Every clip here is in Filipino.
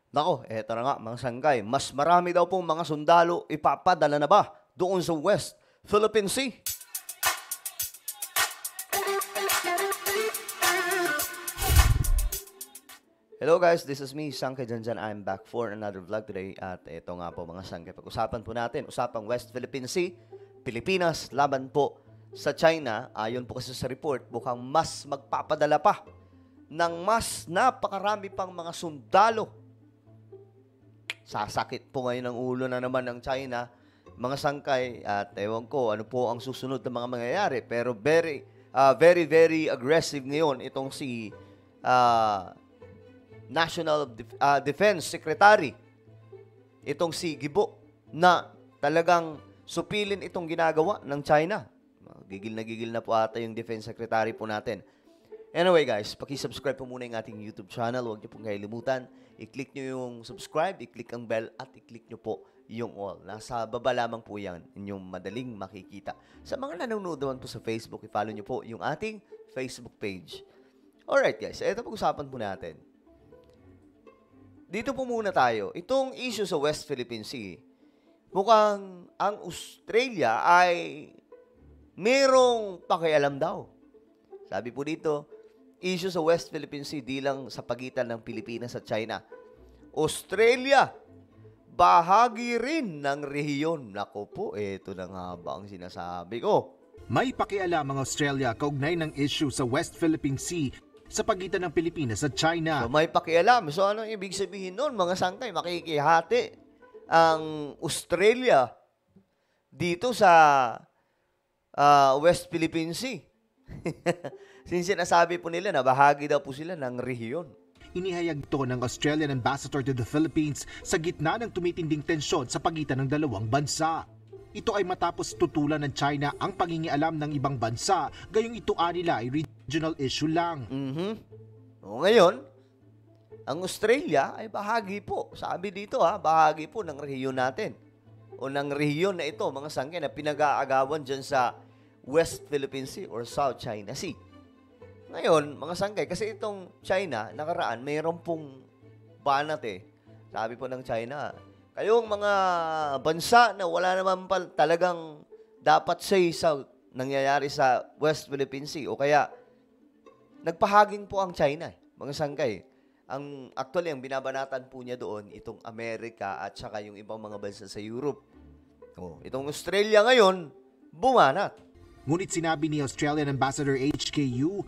Nako, eto na nga mga sanggay. Mas marami daw pong mga sundalo ipapadala na ba doon sa West Philippine Sea? Hello guys, this is me, Sangkay Janjan. I'm back for another vlog today. At ito nga po mga Sangkay, pag-usapan po natin, usapang West Philippine Sea, Pilipinas, laban po sa China. Ayon po kasi sa report, mukhang mas magpapadala pa ng mas napakarami pang mga sundalo. Sasakit po ngayon ang ulo na naman ng China, mga Sangkay, at ewan ko ano po ang susunod na mga mangyayari. Pero very aggressive ngayon itong si National Defense Secretary, itong si Gibo, na talagang supilin itong ginagawa ng China. Gigil na po ata yung Defense Secretary po natin. Anyway guys, pakisubscribe po muna yung ating YouTube channel. Huwag niyo pong kalimutan. I-click niyo yung subscribe, i-click ang bell, at i-click niyo po yung all. Nasa baba lamang po yan, inyong madaling makikita. Sa mga nanonood naman po sa Facebook, i-follow niyo po yung ating Facebook page. Alright guys, ito pag-usapan po natin. Dito po muna tayo. Itong issue sa West Philippine Sea, mukhang ang Australia ay merong pakialam daw. Sabi po dito, issue sa West Philippine Sea di lang sa pagitan ng Pilipinas at China. Australia, bahagi rin ng rehiyon. Nako po, eto na nga ba ang sinasabi ko? May pakialam ang Australia kaugnay ng issue sa West Philippine Sea sa pagitan ng Pilipinas at China. So may pakialam. So anong ibig sabihin nun, mga Sangkay? Makikihati ang Australia dito sa West Philippine Sea. Since sinasabi po nila na bahagi daw po sila ng rehiyon. Inihayag ito ng Australian Ambassador to the Philippines sa gitna ng tumitinding tensyon sa pagitan ng dalawang bansa. Ito ay matapos tutulan ng China ang pangingialam ng ibang bansa, gayong ito nila ay regional issue lang. O ngayon, ang Australia ay bahagi po. Sabi dito bahagi po ng rehiyon natin. O ng rehiyon na ito, mga Sangkay, na pinag-aagawan dyan sa West Philippine Sea or South China Sea. Ngayon, mga Sangkay, kasi itong China, nakaraan, mayroon pong banat Sabi po ng China, kayong mga bansa na wala naman pa talagang dapat say sa nangyayari sa West Philippine Sea, o kaya nagpahaging po ang China, mga Sangkay. Actually, ang binabanatan po niya doon, itong Amerika at saka yung ibang mga bansa sa Europe. Itong Australia ngayon, bumanat. Ngunit sinabi ni Australian Ambassador HKU,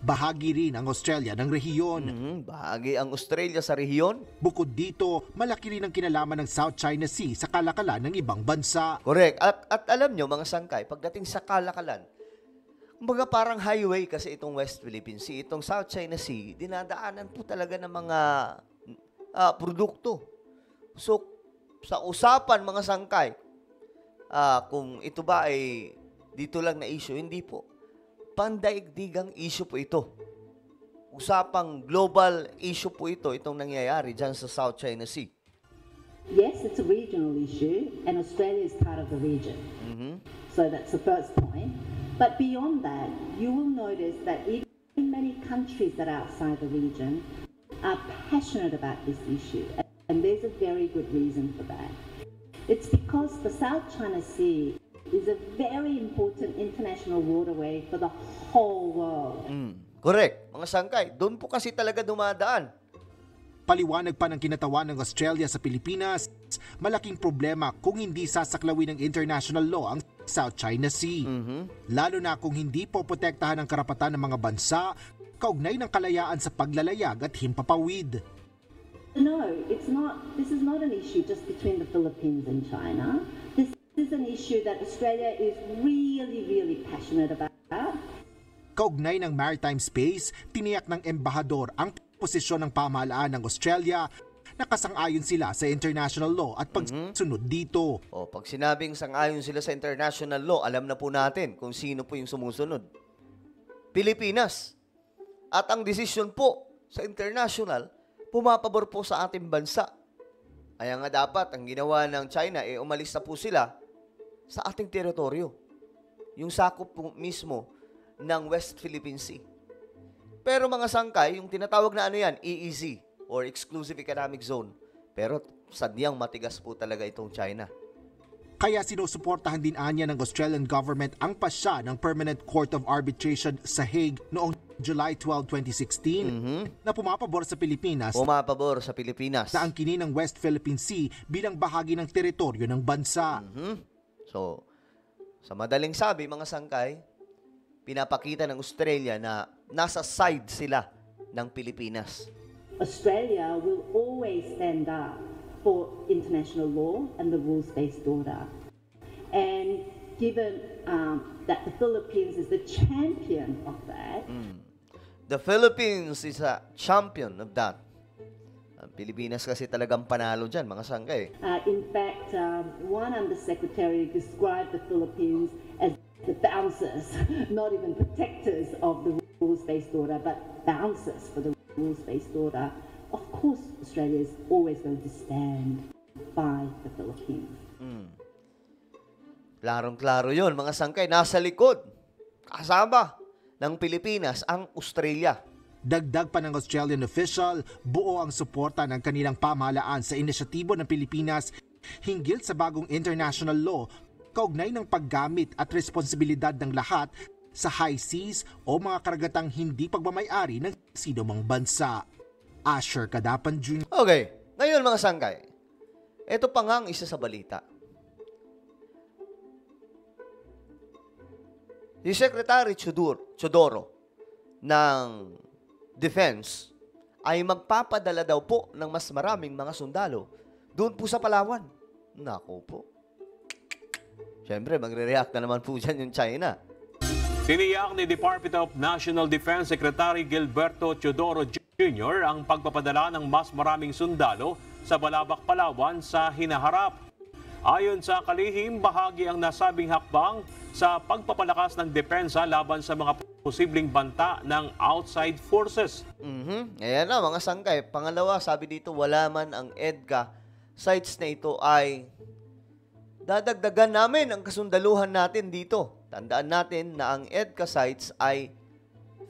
bahagi rin ang Australia ng rehiyon. Bahagi ang Australia sa rehiyon. Bukod dito, malaki rin ang kinalaman ng South China Sea sa kalakalan ng ibang bansa. Correct. At alam nyo, mga Sangkay, pagdating sa kalakalan, kumbaga parang highway kasi itong West Philippine Sea, itong South China Sea, dinadaanan po talaga ng mga produkto. So, sa usapan, mga Sangkay, kung ito ba ay dito lang na issue, hindi po. Pandaigdigang issue po ito. Usapang global issue po ito, itong nangyayari dyan sa South China Sea. Yes, it's a regional issue, and Australia is part of the region. So that's the first point. But beyond that, you will notice that even many countries that are outside the region are passionate about this issue, and there's a very good reason for that. It's because the South China Sea is a very important international waterway for the whole world. Correct. Mga Sangkay, doon po kasi talaga dumadaan. Paliwanag pa ng kinatawan ng Australia sa Pilipinas, malaking problema kung hindi sasaklawin ng international law ang South China Sea. Lalo na kung hindi poprotektahan ang karapatan ng mga bansa kaugnay ng kalayaan sa paglalayag at himpapawid. No, it's not. This is not an issue just between the Philippines and China. This is an issue that Australia is really passionate about. Kaugnay ng maritime space, tiniyak ng embahador ang posisyon ng pamahalaan ng Australia na kasang-ayon sila sa international law at pagsunod dito. Pag sinabing sang-ayon sila sa international law, alam na po natin kung sino po yung sumusunod. Pilipinas. At ang desisyon po sa international, pumapabor po sa ating bansa. Kaya nga dapat, ang ginawa ng China, umalis na po sila sa ating teritoryo. Yung sakop po mismo ng West Philippine Sea. Pero mga Sangkay, yung tinatawag na EEZ or Exclusive Economic Zone, Pero sadyang matigas po talaga itong China. Kaya sinusuportahan din anya ng Australian government ang pasya ng Permanent Court of Arbitration sa Hague noong July 12, 2016 na pumapabor sa Pilipinas Pumapabor sa Pilipinas. na angkinin ng West Philippine Sea bilang bahagi ng teritoryo ng bansa. So, sa madaling sabi, mga sangkay, pinapakita ng Australia na nasa side sila ng Pilipinas. Australia will always stand up for international law and the rules-based order. And given that the Philippines is the champion of that, The Philippines is a champion of that. Ang Pilipinas kasi talagang panalo dyan, mga sangkay. in fact, one undersecretary described the Philippines as the bouncers, not even protectors of the rules-based order, but bouncers for the rules-based order. Of course, Australia is always going to stand by the Philippines. Klarong-klaro yun, mga sangkay. Nasa likod, kasama ng Pilipinas ang Australia. Dagdag pa ng Australian official, buo ang suporta ng kanilang pamahalaan sa inisyatibo ng Pilipinas hinggil sa bagong international law kaugnay ng paggamit at responsibilidad ng lahat sa high seas o mga karagatang hindi pagmamayari ng sino mang bansa. Asher Kadapan Jr. Okay, ngayon mga sangkay, ito pa nga ang isa sa balita. Si Secretary Chodoro ng Defense ay magpapadala daw po ng mas maraming mga sundalo doon po sa Palawan. Nako po. Siyempre, magre-react na naman po dyan yung China. Tiniyak ni Department of National Defense Secretary Gilberto Chodoro Jr. ang pagpapadala ng mas maraming sundalo sa Balabac, Palawan sa hinaharap. Ayon sa kalihim, bahagi ang nasabing hakbang sa pagpapalakas ng depensa laban sa mga posibleng banta ng outside forces. Ayan na mga sangkay. Pangalawa, sabi dito, wala man ang EDCA sites na ito ay dadagdagan namin ang kasundaluhan natin dito. Tandaan natin na ang EDCA sites ay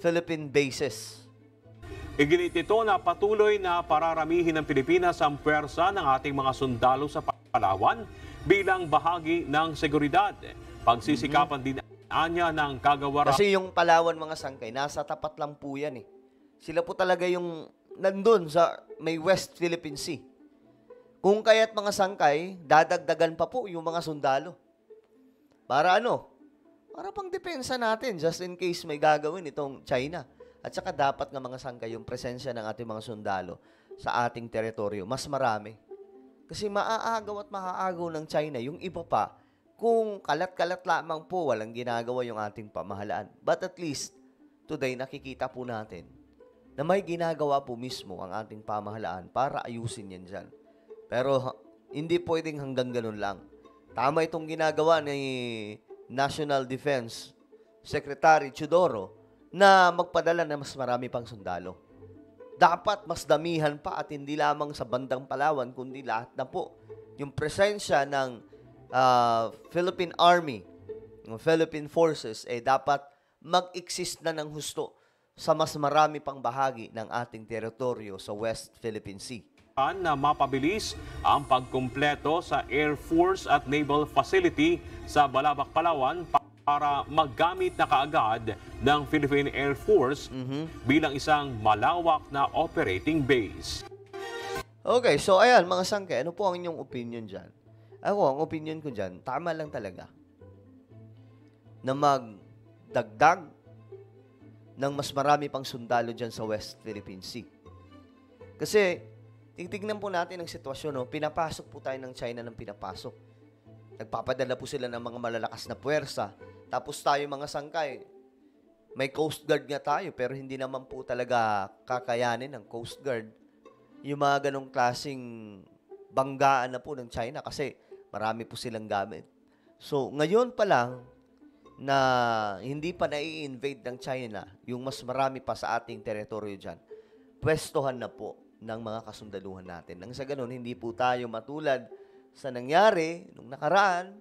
Philippine bases. Iginit ito na patuloy na pararamihin ng Pilipinas ang puwersa ng ating mga sundalo sa Palawan bilang bahagi ng seguridad. Pagsisikapan din anya ng kagawaran. Kasi yung Palawan mga sangkay, nasa tapat lang po yan eh. Sila po talaga yung nandun sa may West Philippine Sea. Kung kaya't mga sangkay, dadagdagan pa po yung mga sundalo. Para ano? Para pang depensa natin, just in case may gagawin itong China. At saka dapat nga mga sangkay, yung presensya ng ating mga sundalo sa ating teritoryo, mas marami. Kasi maaagaw at maaagaw ng China, yung iba pa, kung kalat-kalat lamang po, walang ginagawa yung ating pamahalaan. But at least, today nakikita po natin na may ginagawa po mismo ang ating pamahalaan para ayusin yan dyan. Pero hindi pwedeng hanggang ganun lang. Tama itong ginagawa ni National Defense Secretary Chodoro na magpadala na mas marami pang sundalo. Dapat mas damihan pa at hindi lamang sa bandang Palawan, kundi lahat na po. Yung presensya ng Philippine Army, ng Philippine Forces, dapat mag-exist na ng husto sa mas marami pang bahagi ng ating teritoryo sa West Philippine Sea. Na mapabilis ang pagkumpleto sa Air Force at Naval Facility sa Balabac, Palawan para maggamit na kaagad ng Philippine Air Force bilang isang malawak na operating base. Okay, so ayan mga sangkay, ano po ang inyong opinion dyan? Ako, ang opinion ko dyan, tama lang talaga na magdagdag ng mas marami pang sundalo dyan sa West Philippine Sea. Kasi, titignan po natin ang sitwasyon, no? Pinapasok po tayo ng China ng pinapasok. Nagpapadala po sila ng mga malalakas na puwersa. Tapos tayo mga sangkay, may Coast Guard nga tayo, pero hindi naman po talaga kakayanin ng Coast Guard yung mga ganong klaseng banggaan na po ng China kasi marami po silang gamit. So, ngayon pa lang na hindi pa nai-invade ng China yung mas marami pa sa ating teritoryo dyan, pwestohan na po ng mga kasundaluhan natin. Nang sa ganun, hindi po tayo matulad sa nangyari nung nakaraan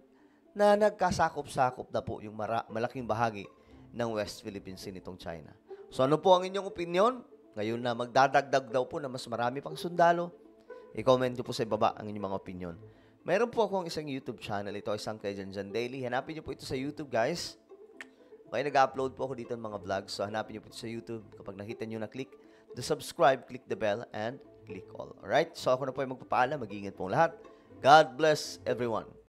na nagkasakop-sakop na po yung malaking bahagi ng West Philippine Sea nitong China. So ano po ang inyong opinion? Ngayon na magdadagdag daw po na mas marami pang sundalo, I-comment nyo po sa ibaba ang inyong mga opinion. Meron po akong isang YouTube channel. Ito isang kay Janjan Daily. Hanapin nyo po ito sa YouTube, guys. Okay, nag-upload po ako dito ng mga vlogs. So, hanapin nyo po ito sa YouTube. Kapag nakita nyo na click the subscribe, click the bell, and click all. Alright? So, ako na po ay magpapaalam. Mag-iingat po lahat. God bless everyone.